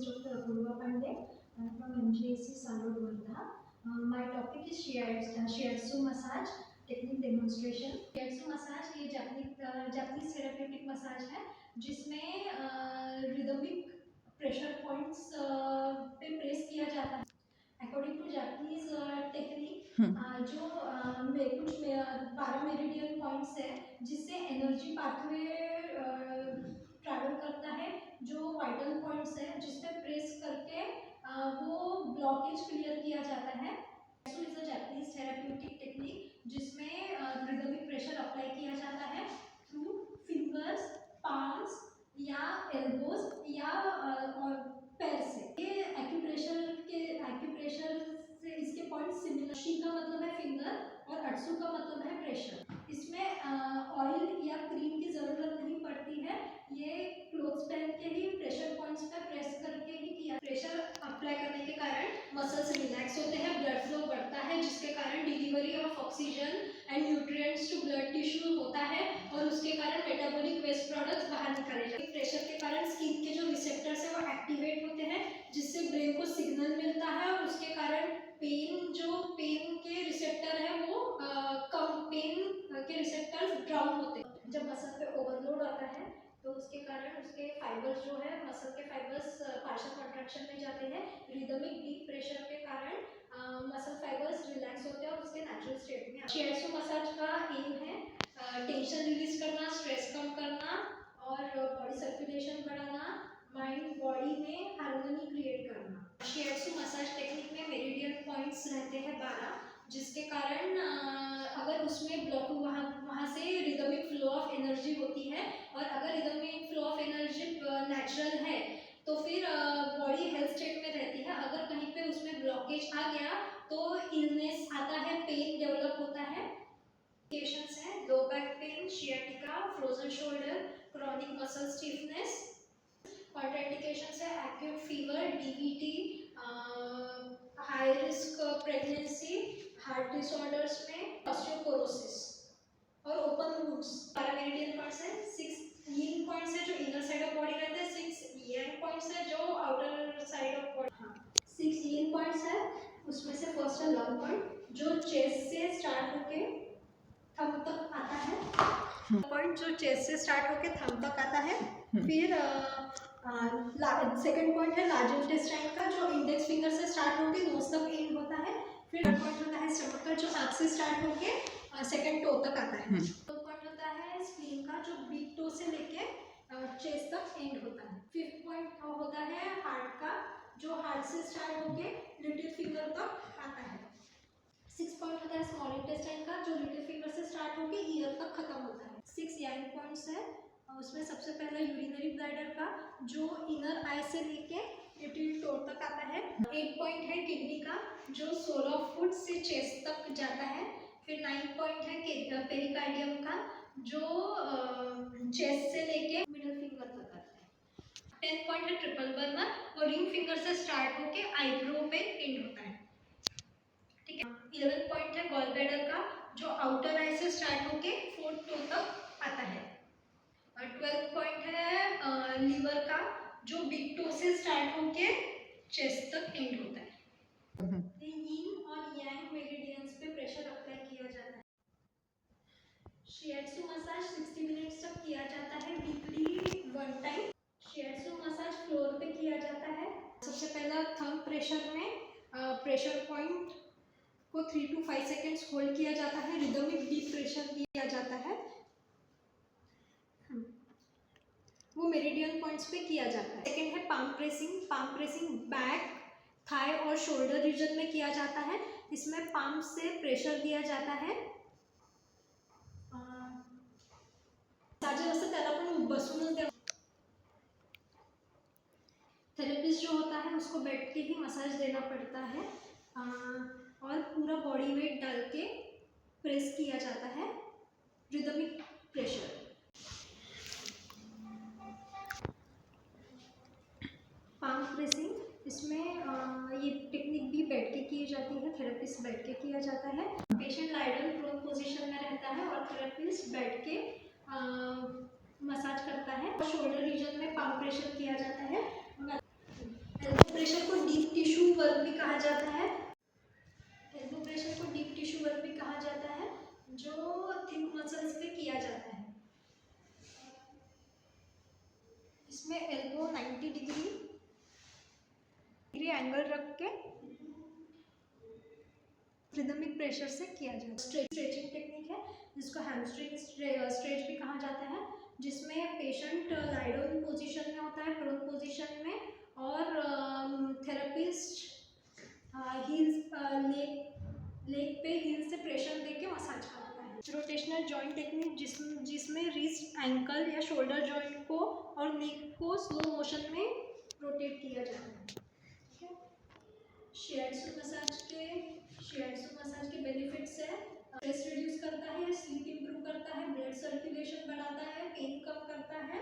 is Dr. Apurva Pandey from MGSC Salud Wardha. My topic is shiatsu massage technique demonstration. Shiatsu massage ये Japanese therapeutic massage है जिसमें rhythmic pressure points पे press किया जाता है. According to Japanese technique जो कुछ 12 meridian points है जिससे एनर्जी पाथवे ट्रैवल करता है. जो वाइटल पॉइंट्स है जिस पे प्रेस करके वो ब्लॉकेज क्लियर किया जाता है. Shiatsu is a Japanese therapeutic technique जिसमें रिदमिक प्रेशर अप्लाई किया जाता है थ्रू फिंगर्स, पाल्म्स या एल्बोज या और पैर से. ये एक्यूप्रेशर से इसके पॉइंट सिमिलर. शी का मतलब है फिंगर और अट्सु का मतलब है प्रेशर. इसमें ऑयल या क्रीम की ज़रूरत नहीं पड़ती है. ये क्लोथ्स पहन के ही प्रेशर पॉइंट्स पे प्रेस करके ही किया. प्रेशर अप्लाई करने के कारण मसल्स रिलैक्स होते हैं, ब्लड फ्लो बढ़ता है जिसके कारण delivery of oxygen and nutrients to blood tissue होता है और उसके कारण मेटाबॉलिक वेस्ट प्रोडक्ट्स बाहर निकाले जाते हैं. प्रेशर के कारण स्किन के जो रिसेप्टर्स है वो एक्टिवेट होते हैं जिससे ब्रेन को सिग्नल मिलता है और उसके कारण पेन के रिसेप्टर है वो पेन के रिसेप्टर्स डाउन होते हैं. जब मसल पे ओवरलोड आता है तो उसके कारण उसके फाइबर्स जो है मसल के फाइबर्स पार्शियल कॉन्ट्रैक्शन में जाते हैं. रिदमिक डीप प्रेशर के कारण मसल फाइबर्स रिलैक्स होते हैं और उसके नेचुरल स्टेट में. शियात्सु मसाज का एम है टेंशन रिलीज करना, स्ट्रेस कम करना और बॉडी सर्कुलेशन बढ़ाना, माइंड बॉडी में हार्मनी क्रिएट करना. शियात्सु मसाज टेक्निक में मेरिडियन पॉइंट्स रहते हैं 12 जिसके कारण अगर उसमें ब्लॉक वहाँ से रिदमिक फ्लो ऑफ एनर्जी होती है और अगर rhythmic flow of energy natural है तो फिर बॉडी हेल्थ स्टेट में रहती है. अगर कहीं पे उसमें ब्लॉकेज आ गया तो इलनेस आता है, पेन डेवलप होता है. केशंस है low back pain, sciatica, frozen shoulder, chronic muscle stiffness. Contraindications है acute fever, DVT, high risk pregnancy, heart disorders में ऑस्टियोपोरोसिस और ओपन वुंड्स. पैरामेरिडियन पॉइंट्स है 6 यीन पॉइंट्स है जो इनर साइड ऑफ बॉडी रहते हैं, 6 yang पॉइंट्स है जो आउटर साइड ऑफ बॉडी. 6 यीन पॉइंट्स है उसमें से फर्स्ट है लंग पॉइंट जो चेस्ट से स्टार्ट होके थंब तक आता है. पॉइंट जो चेस्ट से स्टार्ट होके थंब तक आता है. फिर सेकंड पॉइंट है लार्ज इंटेस्टाइन का जो इंडेक्स फिंगर से स्टार्ट होके नोज तक एंड होता है. फिर थर्ड पॉइंट होता है स्टमक का जो आंख से स्टार्ट होके सेकंड टो तक आता है. फोर्थ पॉइंट होता है स्प्लीन का जो बिग टो से लेके चेस्ट तक एंड होता है. फिफ्थ पॉइंट होता है हार्ट का जो हार्ट से स्टार्ट होके लिटिल फिंगर तक आता है. सिक्स पॉइंट होता है स्मॉल इंटेस्टाइन का जो लिटिल फिंगर से स्टार्ट होके ईयर तक खत्म होता है. 6 yang पॉइंट्स है उसमें सबसे पहला यूरिनरी ब्लैडर का जो इनर आई से लेके लिटिल टो तक आता है. 8 पॉइंट है किडनी का जो सोल ऑफ फुट से चेस्ट तक जाता है. फिर 9 पॉइंट है पेरिकार्डियम का जो चेस्ट से लेके मिडिल फिंगर तक आता है. 10 पॉइंट है ट्रिपल बर्नर और रिंग फिंगर से स्टार्ट होके आईब्रो पे एंड होता है. ठीक है. 11 पॉइंट है गॉल ब्लैडर का जो आउटर आई से स्टार्ट होके फोर्थ टो तक आता है. और 12 पॉइंट है लीवर का जो बिग टो से स्टार्ट होके चेस्ट तक एंड होता है. यीन और यांग मेरिडियंस पे प्रेशर अप्लाई किया जाता है. शियात्सु मसाज 60 मिनट्स तक किया जाता है वीकली 1 टाइम. शियात्सु मसाज फ्लोर पे किया जाता है. सबसे पहला थंब प्रेशर में प्रेशर पॉइंट को 3 to 5 सेकेंड्स होल्ड किया जाता है. रिदमिक डीप प्रेशर किया जाता है वो मेरिडियन पॉइंट्स पे किया जाता है. सेकेंड है पाम प्रेसिंग बैक, थाई और शोल्डर रीजन में किया जाता है. इसमें पाम से प्रेशर दिया जाता है. असं त्याला पण बसूनच द्या. थेरेपिस्ट जो होता है उसको बैठ के ही मसाज देना पड़ता है और पूरा बॉडी वेट डाल के प्रेस किया जाता है. Rhythmic pressure. पाम प्रेसिंग इसमें ये टेक्निक भी बैठ के की जाती है. थेरेपिस्ट बैठ के किया जाता है. पेशेंट लाइडल प्रोन पोजीशन में रहता है और थेरेपिस्ट बैठ के मसाज करता है. शोल्डर रीजन में पाम प्रेशर किया जाता है. इसमें एल्बो 90 डिग्री एंगल रख के रिदमिक प्रेशर से किया जाता है। स्ट्रेचिंग टेक्निक है जिसको हैमस्ट्रिंग स्ट्रेच भी कहा जाता है, जिसमें पेशेंट लाई डाउन पोजीशन में होता है, प्रोन पोजीशन में, और थेरेपिस्ट हील्स लेग पे हील से प्रेशर देके मसाज करता है। रोटेशनल जॉइंट टेक्निक जिसमें रिस्ट, एंकल या शोल्डर जॉइंट को और नेक को स्लो मोशन में रोटेट किया जाता है। ठीक है। शियाटसु मसाज के बेनिफिट्स है, स्ट्रेस रिड्यूस करता है, स्लीप इंप्रूव करता है, ब्लड सर्कुलेशन बढ़ाता है, पेन कम करता है।